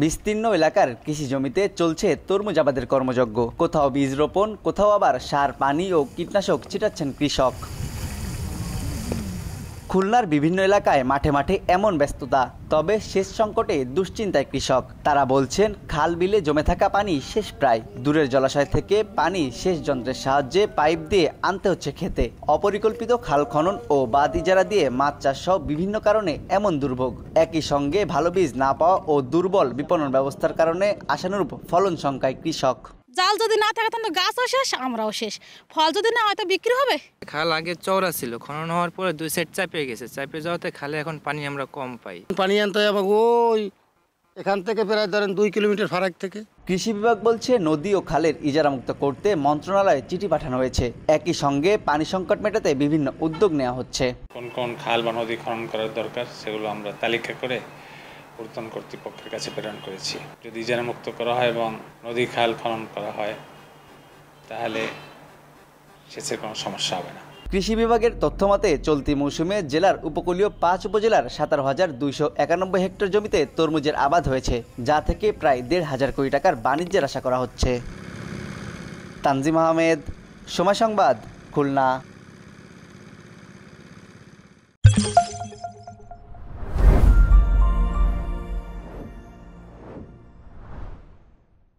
বিস্তীর্ণ এলাকার কৃষি জমিতে চলছে তরমুজ আবাদের কর্মযজ্ঞ। কোথাও বীজ রোপণ, কোথাও আবার সার, পানি ও কীটনাশক ছিটাচ্ছেন কৃষক। খুলনার বিভিন্ন এলাকায় মাঠে মাঠে এমন ব্যস্ততা, তবে সেচ সংকটে দুশ্চিন্তায় কৃষক। তারা বলছেন, খাল বিলে জমে থাকা পানি শেষ প্রায়। দূরের জলাশয় থেকে পানি সেচ যন্ত্রের সাহায্যে পাইপ দিয়ে আনতে হচ্ছে খেতে। অপরিকল্পিত খাল খনন ও বাঁধ ইজারা দিয়ে মাছ চাষ সহ বিভিন্ন কারণে এমন দুর্ভোগ। একই সঙ্গে ভালো বীজ না পাওয়া ও দুর্বল বিপণন ব্যবস্থার কারণে আশানুরূপ ফলন শঙ্কায় কৃষক। জাল যদি না থাকে তাহলে গাছও শেষ, আমরাও শেষ। ফল যদি না হয় তো বিক্রি হবে। খাল আগে চওড়া ছিল, খনন হওয়ার পরে দুই সাইড চাপে গেছে। চাপে যাওয়াতে খালে এখন পানি আমরা কম পাই। পানি আনতে হয় আমাকে ওই এখান থেকে প্রায় ধরেন 2 কিলোমিটার ফারাক থেকে। কৃষি বিভাগ বলছে, নদী ও খালের ইজারামুক্ত করতে মন্ত্রণালয়ে চিঠি পাঠানো হয়েছে। একই সঙ্গে পানি সংকট মেটাতে বিভিন্ন উদ্যোগ নেওয়া হচ্ছে। কোন কোন খাল বা নদী খনন করার দরকার সেগুলো আমরা তালিকা করে ঊর্ধ্বতন কর্তৃপক্ষের কাছে প্রেরণ করেছি। যদি ইজারামুক্ত করা হয় এবং নদী খাল খনন করা হয় তাহলে সেচের কোনো সমস্যা হবে না। কৃষি বিভাগের তথ্যমতে চলতি মৌসুমে জেলার উপকূলীয় 5 উপজেলার 17,291 হেক্টর জমিতে তরমুজের আবাদ হয়েছে, যা থেকে প্রায় 1,500 কোটি টাকার বাণিজ্যের আশা করা হচ্ছে। তানজিম আহমেদ, সময় সংবাদ, খুলনা।